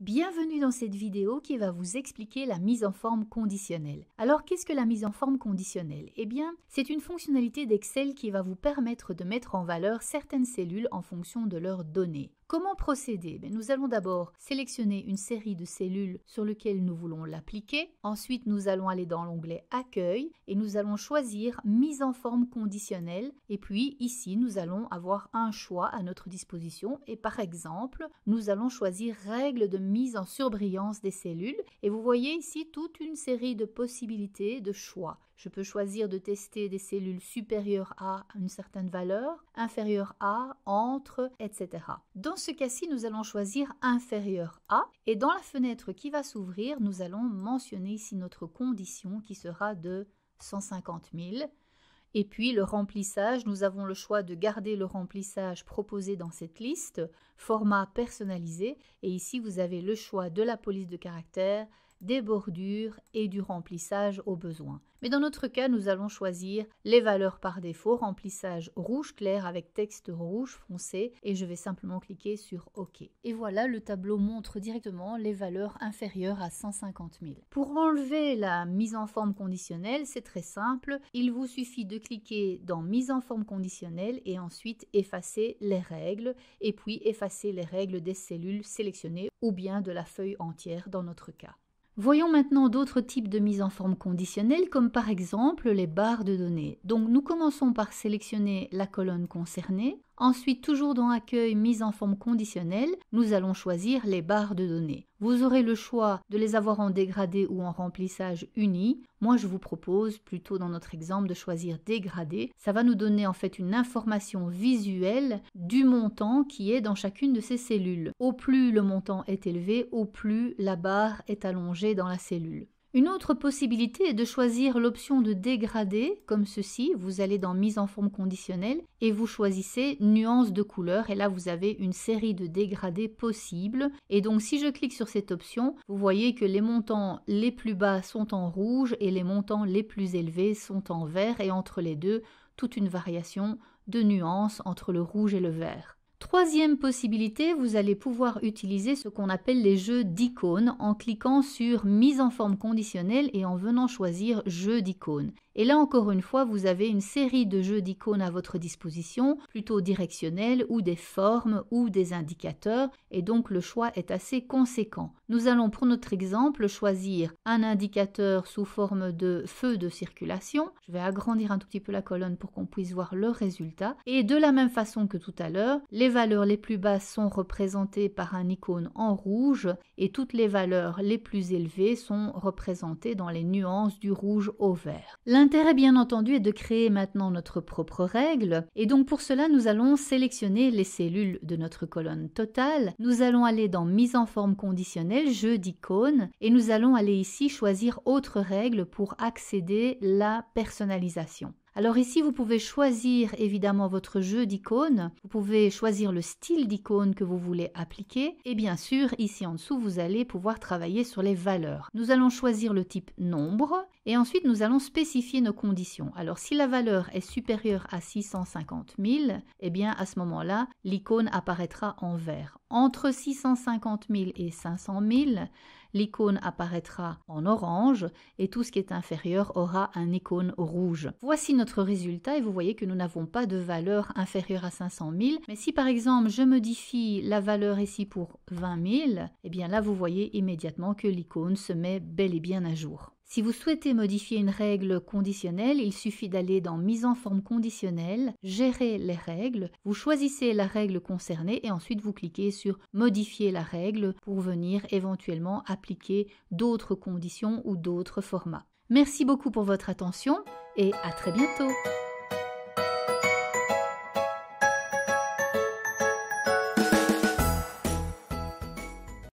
Bienvenue dans cette vidéo qui va vous expliquer la mise en forme conditionnelle. Alors qu'est-ce que la mise en forme conditionnelle? Eh bien, c'est une fonctionnalité d'Excel qui va vous permettre de mettre en valeur certaines cellules en fonction de leurs données. Comment procéder? Nous allons d'abord sélectionner une série de cellules sur lesquelles nous voulons l'appliquer. Ensuite, nous allons aller dans l'onglet Accueil et nous allons choisir Mise en forme conditionnelle. Et puis ici, nous allons avoir un choix à notre disposition. Et par exemple, nous allons choisir Règles de mise en surbrillance des cellules. Et vous voyez ici toute une série de possibilités de choix. Je peux choisir de tester des cellules supérieures à une certaine valeur, inférieures à, entre, etc. Dans ce cas-ci, nous allons choisir inférieur à et dans la fenêtre qui va s'ouvrir, nous allons mentionner ici notre condition qui sera de 150 000. Et puis le remplissage, nous avons le choix de garder le remplissage proposé dans cette liste, format personnalisé. Et ici, vous avez le choix de la police de caractère, des bordures et du remplissage au besoin. Mais dans notre cas, nous allons choisir les valeurs par défaut, remplissage rouge clair avec texte rouge foncé et je vais simplement cliquer sur OK. Et voilà, le tableau montre directement les valeurs inférieures à 150 000. Pour enlever la mise en forme conditionnelle, c'est très simple. Il vous suffit de cliquer dans mise en forme conditionnelle et ensuite effacer les règles et puis effacer les règles des cellules sélectionnées ou bien de la feuille entière dans notre cas. Voyons maintenant d'autres types de mise en forme conditionnelle comme par exemple les barres de données. Donc nous commençons par sélectionner la colonne concernée. Ensuite, toujours dans Accueil, mise en forme conditionnelle, nous allons choisir les barres de données. Vous aurez le choix de les avoir en dégradé ou en remplissage uni. Moi, je vous propose plutôt dans notre exemple de choisir dégradé. Ça va nous donner en fait une information visuelle du montant qui est dans chacune de ces cellules. Au plus le montant est élevé, au plus la barre est allongée dans la cellule. Une autre possibilité est de choisir l'option de dégrader, comme ceci. Vous allez dans Mise en forme conditionnelle et vous choisissez Nuance de couleur. Et là, vous avez une série de dégradés possibles. Et donc, si je clique sur cette option, vous voyez que les montants les plus bas sont en rouge et les montants les plus élevés sont en vert. Et entre les deux, toute une variation de nuances entre le rouge et le vert. Troisième possibilité, vous allez pouvoir utiliser ce qu'on appelle les jeux d'icônes en cliquant sur Mise en forme conditionnelle et en venant choisir Jeux d'icônes. Et là encore une fois, vous avez une série de jeux d'icônes à votre disposition, plutôt directionnels ou des formes ou des indicateurs et donc le choix est assez conséquent. Nous allons pour notre exemple choisir un indicateur sous forme de feu de circulation. Je vais agrandir un tout petit peu la colonne pour qu'on puisse voir le résultat. Et de la même façon que tout à l'heure, les valeurs les plus basses sont représentées par un icône en rouge et toutes les valeurs les plus élevées sont représentées dans les nuances du rouge au vert. L'intérêt bien entendu est de créer maintenant notre propre règle et donc pour cela nous allons sélectionner les cellules de notre colonne totale. Nous allons aller dans Mise en forme conditionnelle, Jeu d'icônes et nous allons aller ici choisir Autre règle pour accéder à la personnalisation. Alors ici, vous pouvez choisir évidemment votre jeu d'icônes, vous pouvez choisir le style d'icône que vous voulez appliquer et bien sûr, ici en dessous, vous allez pouvoir travailler sur les valeurs. Nous allons choisir le type nombre et ensuite nous allons spécifier nos conditions. Alors si la valeur est supérieure à 650 000, eh bien à ce moment-là, l'icône apparaîtra en vert. Entre 650 000 et 500 000, l'icône apparaîtra en orange et tout ce qui est inférieur aura un icône rouge. Voici notre résultat et vous voyez que nous n'avons pas de valeur inférieure à 500 000. Mais si par exemple je modifie la valeur ici pour 20 000, eh bien là vous voyez immédiatement que l'icône se met bel et bien à jour. Si vous souhaitez modifier une règle conditionnelle, il suffit d'aller dans Mise en forme conditionnelle, Gérer les règles, vous choisissez la règle concernée et ensuite vous cliquez sur Modifier la règle pour venir éventuellement appliquer d'autres conditions ou d'autres formats. Merci beaucoup pour votre attention et à très bientôt.